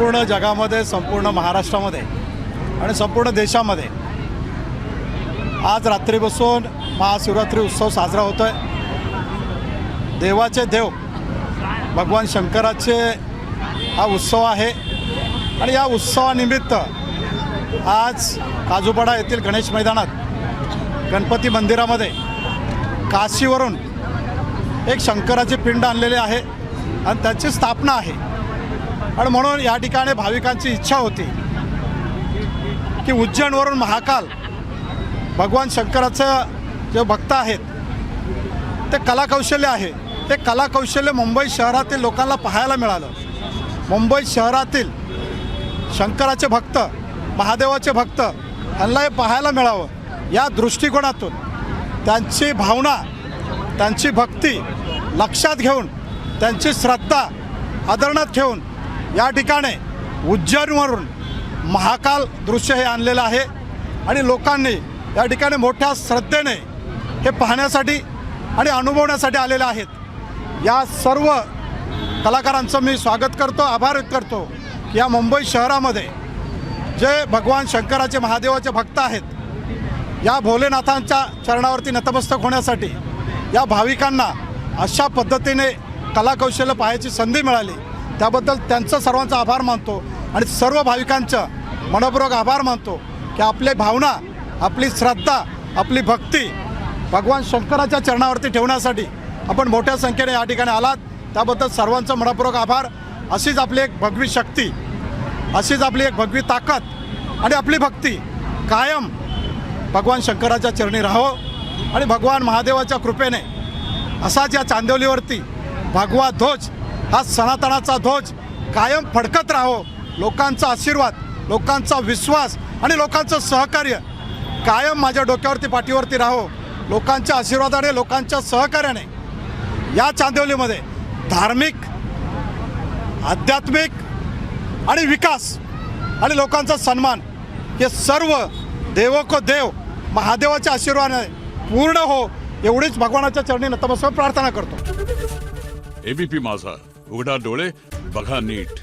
संपूर्ण जगामध्ये, संपूर्ण महाराष्ट्रामध्ये आणि संपूर्ण देशामध्ये आज रात्रीपासून महाशिवरात्री उत्सव साजरा होतो आहे। देवाचे देव भगवान शंकराचे हा उत्सव आहे आणि या उत्सवानिमित्त आज काजूपाडा येथील गणेश मैदानात गणपती मंदिरामध्ये काशीवरून एक शंकराची पिंड आणलेली आहे आणि त्याची स्थापना आहे। आणि म्हणून या ठिकाणी भाविकांची इच्छा होती की उज्जैनवरून महाकाल भगवान शंकराचं जे भक्त आहेत ते कलाकौशल्य आहे, ते कलाकौशल्य मुंबई शहरातील लोकांना पाहायला मिळालं। मुंबई शहरातील शंकराचे भक्त, महादेवाचे भक्त यांना हे पाहायला मिळावं या दृष्टिकोनातून त्यांची भावना, त्यांची भक्ती लक्षात घेऊन, त्यांची श्रद्धा आदरणात ठेवून या ठिकाणी उज्जैनवरून महाकाल दृश्य हे आणलेलं आहे आणि लोकांनी या ठिकाणी मोठ्या श्रद्धेने हे पाहण्यासाठी आणि अनुभवण्यासाठी आलेले आहेत। या सर्व कलाकारांचं मी स्वागत करतो, आभार व्यक्त करतो की या मुंबई शहरामध्ये जे भगवान शंकराचे, महादेवाचे भक्त आहेत, या भोलेनाथांच्या चरणावरती नतमस्तक होण्यासाठी या भाविकांना अशा पद्धतीने कलाकौशल्य पाहायची संधी मिळाली, त्याबद्दल त्यांचं सर्वांचा आभार मानतो आणि सर्व भाविकांचं मनपूर्वक आभार मानतो की आपली भावना, आपली श्रद्धा, आपली भक्ती भगवान शंकराच्या चरणावरती ठेवण्यासाठी आपण मोठ्या संख्येने या ठिकाणी आलात, त्याबद्दल सर्वांचं मनपूर्वक आभार। अशीच आपली एक भगवी शक्ती, अशीच आपली एक भगवी ताकद आणि आपली भक्ती कायम भगवान शंकराच्या चरणी राहो आणि भगवान महादेवाच्या कृपेने असाच या चांदिवलीवरती भगवा ध्वज, हा सनातनाचा ध्वज कायम फडकत राहो। लोकांचा आशीर्वाद, लोकांचा विश्वास आणि लोकांचं सहकार्य कायम माझ्या डोक्यावरती, पाठीवरती राहो। लोकांच्या आशीर्वादाने, लोकांच्या सहकार्याने या चांदिवलीमध्ये धार्मिक, आध्यात्मिक आणि विकास आणि लोकांचा सन्मान हे सर्व देवो देव महादेवाच्या आशीर्वादाने पूर्ण हो, एवढीच भगवानाच्या चरणी नतमस्तक प्रार्थना करतो। एबीपी माझा, उघडा डोळे बघा नीट।